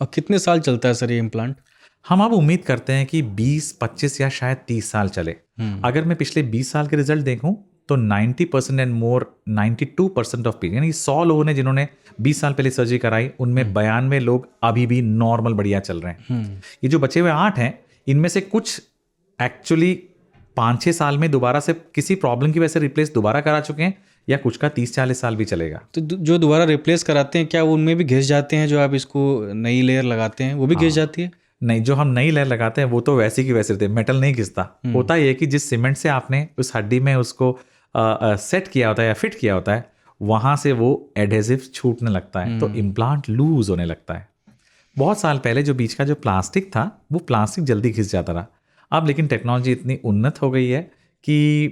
और कितने साल चलता है सर ये इम्प्लांट? हम अब उम्मीद करते हैं कि 20, 25 या शायद 30 साल चले। अगर मैं पिछले 20 साल के रिजल्ट देखूं तो 90% एंड मोर 92% ऑफ पीपल, यानी 100 लोगों ने जिन्होंने 20 साल पहले सर्जरी कराई, उनमें 92 लोग अभी भी नॉर्मल बढ़िया चल रहे हैं। ये जो बचे हुए 8 हैं, इनमें से कुछ एक्चुअली 5-6 साल में दोबारा से किसी प्रॉब्लम की वजह से रिप्लेस दोबारा करा चुके हैं, या कुछ का 30-40 साल भी चलेगा। तो जो दोबारा रिप्लेस कराते हैं, क्या वो उनमें भी घिस जाते हैं? जो आप इसको नई लेयर लगाते हैं वो भी घिस जाती है? नहीं, जो हम नई लेयर लगाते हैं वो तो वैसी की वैसे रहते हैं, मेटल नहीं घिसता। होता ये है कि जिस सीमेंट से आपने उस हड्डी में उसको सेट किया होता है या फिट किया होता है, वहां से वो एडहेसिव छूटने लगता है, तो इम्प्लांट लूज होने लगता है। बहुत साल पहले जो बीच का जो प्लास्टिक था, वो प्लास्टिक जल्दी घिस जाता रहा। अब लेकिन टेक्नोलॉजी इतनी उन्नत हो गई है कि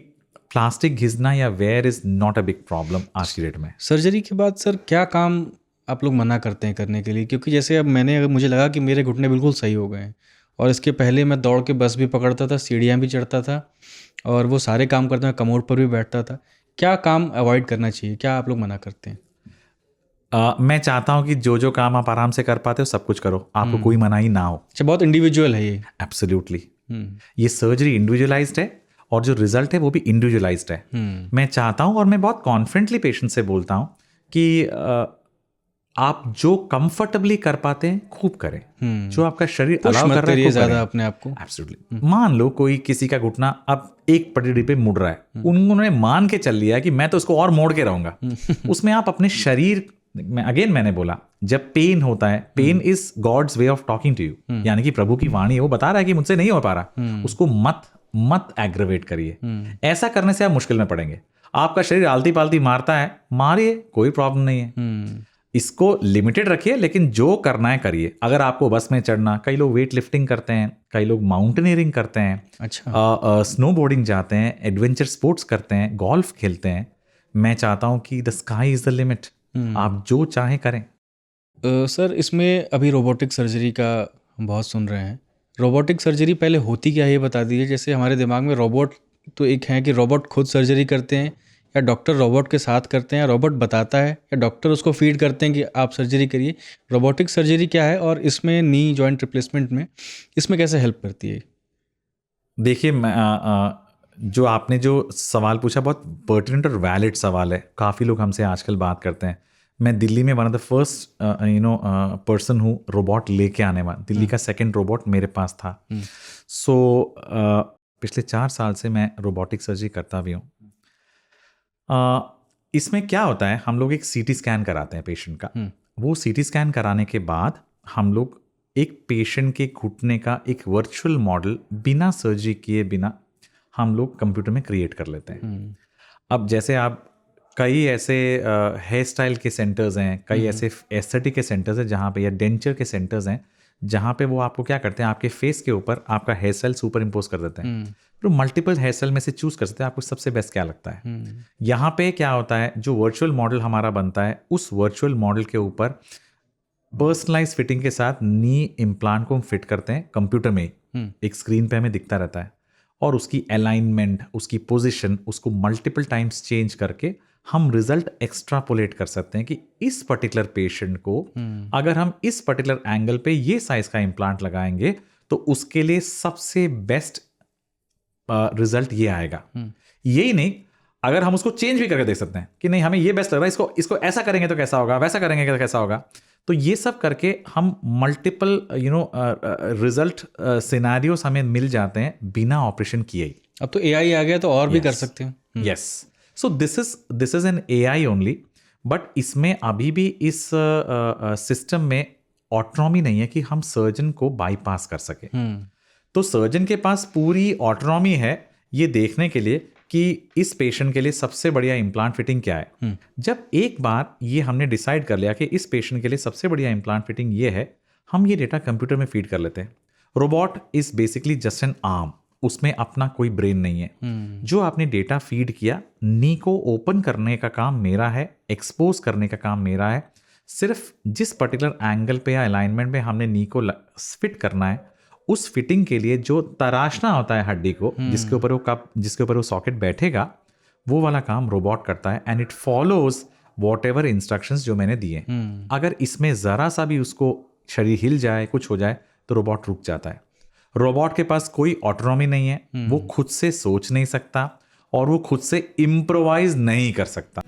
प्लास्टिक घिसना या wear is not a big problem आज की डेट में। सर्जरी के बाद सर क्या काम आप लोग मना करते हैं करने के लिए? क्योंकि जैसे अब मुझे लगा कि मेरे घुटने बिल्कुल सही हो गए हैं, और इसके पहले मैं दौड़ के बस भी पकड़ता था, सीढ़ियाँ भी चढ़ता था, और वो सारे काम करते, मैं कमोड पर भी बैठता था। क्या काम अवॉइड करना चाहिए? क्या आप लोग मना करते हैं? मैं चाहता हूं कि जो जो काम आप आराम से कर पाते हो सब कुछ करो, आपको कोई मनाही ना हो। अच्छा, बहुत इंडिविजुअल है ये। एब्सोल्युटली। ये सर्जरी इंडिविजुअलाइज्ड है और जो रिजल्ट है वो भी इंडिविजुअलाइज्ड है। मैं चाहता हूं और मैं बहुत कॉन्फिडेंटली पेशेंट से बोलता हूं कि आप जो कंफर्टेबली कर पाते हैं खूब करें, जो आपका शरीर अलाउ कर रहा है ज़्यादा अपने आप को। एब्सोल्युटली। मान लो कोई किसी का घुटना अब एक पटरी पे मुड़ रहा है, उन्होंने मान के चल लिया कि मैं तो उसको और मोड़ के रहूंगा। उसमें आप अपने शरीर में, मैंने बोला, जब पेन होता है, pain is God's way of talking to you, यानी कि प्रभु की वाणी है, वो बता रहा है कि मुझसे नहीं हो पा रहा। उसको मत एग्रेवेट करिए। ऐसा करने से आप मुश्किल में पड़ेंगे। आपका शरीर आलती पालती मारता है, मारिए, कोई प्रॉब्लम नहीं है। इसको लिमिटेड रखिए, लेकिन जो करना है करिए। अगर आपको बस में चढ़ना, कई लोग वेट लिफ्टिंग करते हैं, कई लोग माउंटेनियरिंग करते हैं, अच्छा, स्नो बोर्डिंग जाते हैं, एडवेंचर स्पोर्ट्स करते हैं, गोल्फ खेलते हैं। मैं चाहता हूं कि the sky is the limit, आप जो चाहें करें। सर इसमें अभी रोबोटिक सर्जरी का हम बहुत सुन रहे हैं। रोबोटिक सर्जरी पहले होती क्या है ये बता दीजिए। जैसे हमारे दिमाग में रोबोट तो एक है कि रोबोट खुद सर्जरी करते हैं, या डॉक्टर रोबोट के साथ करते हैं, रोबोट बताता है, या डॉक्टर उसको फीड करते हैं कि आप सर्जरी करिए। रोबोटिक सर्जरी क्या है, और इसमें नी जॉइंट रिप्लेसमेंट में इसमें कैसे हेल्प करती है? देखिए, जो आपने जो सवाल पूछा बहुत पर्टिनेंट और वैलिड सवाल है। काफ़ी लोग हमसे आजकल बात करते हैं। मैं दिल्ली में one of the first person हूँ रोबोट लेके आने वाला। दिल्ली का सेकंड रोबोट मेरे पास था। सो पिछले 4 साल से मैं रोबोटिक सर्जरी करता भी हूँ। इसमें क्या होता है, हम लोग एक सीटी स्कैन कराते हैं पेशेंट का। वो सीटी स्कैन कराने के बाद हम लोग एक पेशेंट के घुटने का एक वर्चुअल मॉडल बिना सर्जरी किए बिना हम लोग कंप्यूटर में क्रिएट कर लेते हैं। अब जैसे आप कई ऐसे हेयर स्टाइल के सेंटर्स हैं, कई ऐसे एस्थेटिक के सेंटर्स हैं जहाँ पे, या डेंचर के सेंटर्स हैं जहाँ पे वो आपको क्या करते हैं, आपके फेस के ऊपर आपका हेयर स्टाइल सुपर इम्पोज कर देते हैं। तो मल्टीपल हेयर स्टाइल में से चूज कर सकते हैं आपको सबसे बेस्ट क्या लगता है। यहाँ पे क्या होता है, जो वर्चुअल मॉडल हमारा बनता है, उस वर्चुअल मॉडल के ऊपर पर्सनलाइज फिटिंग के साथ नी इम्प्लांट को हम फिट करते हैं कंप्यूटर में। एक स्क्रीन पे हमें दिखता रहता है, और उसकी अलाइनमेंट, उसकी पोजीशन, उसको मल्टीपल टाइम्स चेंज करके हम रिजल्ट एक्स्ट्रापोलेट कर सकते हैं कि इस पर्टिकुलर पेशेंट को अगर हम इस पर्टिकुलर एंगल पे ये साइज का इम्प्लांट लगाएंगे तो उसके लिए सबसे बेस्ट रिजल्ट ये आएगा। यही नहीं, अगर हम उसको चेंज भी करके देख सकते हैं कि नहीं हमें ये बेस्ट लग रहा है, इसको ऐसा करेंगे तो कैसा होगा, वैसा करेंगे तो कैसा होगा। तो ये सब करके हम मल्टीपल रिजल्ट सिनेरियोज हमें मिल जाते हैं बिना ऑपरेशन किए ही। अब तो एआई आ गया तो और भी कर सकते हैं। Yes, so this is an AI only, but इसमें अभी भी इस सिस्टम में ऑटोनॉमी नहीं है कि हम सर्जन को बाईपास कर सके। तो सर्जन के पास पूरी ऑटोनॉमी है ये देखने के लिए कि इस पेशेंट के लिए सबसे बढ़िया इम्प्लांट फिटिंग क्या है। जब एक बार ये हमने डिसाइड कर लिया कि इस पेशेंट के लिए सबसे बढ़िया इम्प्लांट फिटिंग ये है, हम ये डेटा कंप्यूटर में फीड कर लेते हैं। Robot is basically just an arm, उसमें अपना कोई ब्रेन नहीं है। जो आपने डेटा फीड किया, नी को ओपन करने का काम मेरा है, एक्सपोज करने का काम मेरा है। सिर्फ जिस पर्टिकुलर एंगल पे या अलाइनमेंट पे हमने नी को फिट करना है, उस फिटिंग के लिए जो तराशना होता है हड्डी को, जिसके ऊपर वो सॉकेट बैठेगा, वो वाला काम रोबोट करता है। And it follows what ever instructions जो मैंने दिए। अगर इसमें जरा सा भी उसको शरीर हिल जाए, कुछ हो जाए तो रोबोट रुक जाता है। रोबोट के पास कोई ऑटोनॉमी नहीं है, वो खुद से सोच नहीं सकता और वो खुद से इम्प्रोवाइज नहीं कर सकता।